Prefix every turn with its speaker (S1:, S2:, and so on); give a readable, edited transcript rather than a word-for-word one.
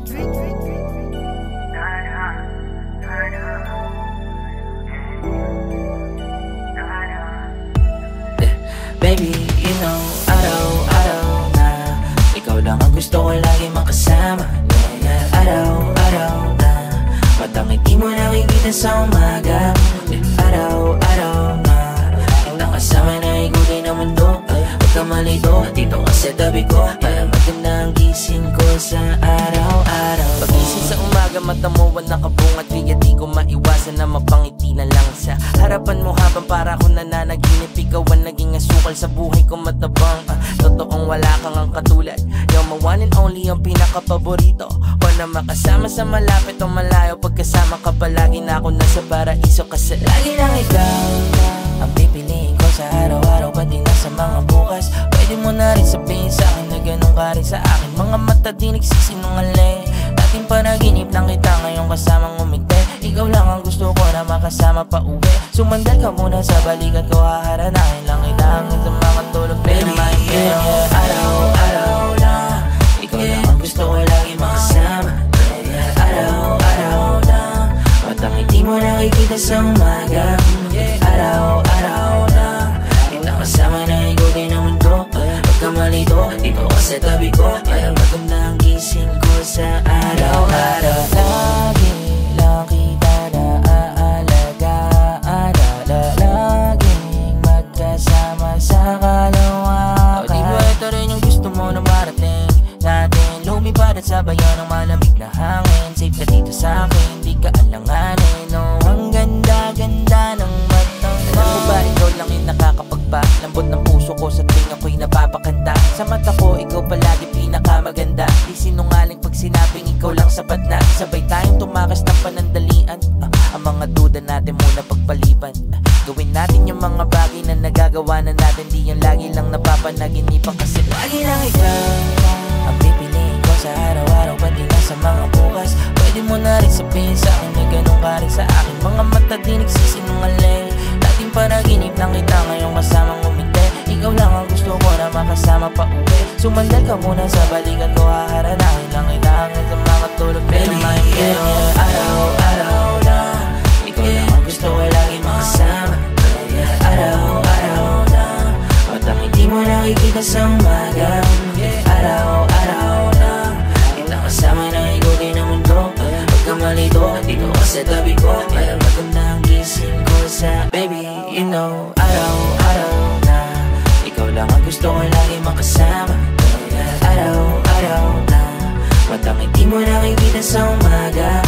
S1: Baby, you know, araw-araw na ikaw lang ang gusto ko lagi makasama. Araw-araw na matang ngiti mo nakikita sa umaga. Araw-araw na kitang kasama na igutin ang mundo. Huwag ka malito, dito ka sa tabi ko. Para maganda ang gising ko sa araw-araw. Pagising sa umaga, mata mo nakabungat. Kaya di ko maiwasan na mapangiti na lang sa harapan mo habang para ako nananaginip. Ikaw ang naging asukal sa buhay ko matabang. Totoong wala kang ang katulad. You're my one and only, ang pinaka-paborito ko na makasama sa malapit o malayo. Pagkasama ka palagi na ako nasa paraiso. Kasi lagi lang ikaw ang pipiliin ko sa araw-araw, pati na sa mga bukas. Pwede mo na rin sabihin sa akin na ganun ka rin sa akin. Mga mata di nagsisinungaling. Dating panaginip lang kita, ngayon kasamang umigte. Ikaw lang ang gusto ko na makasama pa uwi. Sumandal ka muna sa balikat ko, haharanahin lang kita hanggang sa mga tulog. Pero araw-araw na ikaw lang ang gusto ko lagi makasama. Araw-araw na matang ngiti mo nakikita sa umaga. Araw-araw na kitang kasama na igutin ang mundo. Huwag ka malito, dito ka sa tabi ko. Para maganda ang gising ko sa araw-araw. Lagi lang kita naaalagaan, laging magkasama sa kalawakan. O di ba ito rin yung gusto mo na marating natin? Lumipad at sabayan ng malamig na hangin. Safe ka dito sa akin, di ka alanganin. Oh, ang ganda-ganda ng mata mo. Alam mo ba, ikaw lang yung nakakapagpalambot ng puso ko sa tuwing ako'y napapakanta. Sa mata ko, ikaw palagi pinakamaganda. Di sinungaling pag sinabing ikaw lang sapat na. Sabay tayong tumakas ng panandalian. Ang mga duda natin muna pagpaliban. Gawin natin yung mga bagay na nagagawa na natin. Di yung lagi lang napapanaginipan. Kasi lagi lang ikaw ang pipiliin ko sa araw-araw, pati na sa mga bukas. Pwede mo na rin sabihin sa akin na ganun ka rin sa akin. Mga mata di nagsisinungaling. Dating panaginip lang kita, ngayong kasamang umigte. Ikaw lang ang gusto ko na makasama pa uwi. Sumandal ka muna sa balikat ko, haharanahin lang kita hanggang sa mga tulog. Pero araw-araw na ikaw lang ang gusto ko lagi makasama. Araw-araw na matang ngiti mo nakikita sa umaga. Araw-araw na kitang kasama na igutin ang mundo. Huwag ka malito, dito ka sa tabi ko. Para maganda ang gising ko sa baby, you know. Araw-araw na ikaw lang ang gusto ko lagi makasama. Araw-araw na matang ngiti mo nakikita sa umaga.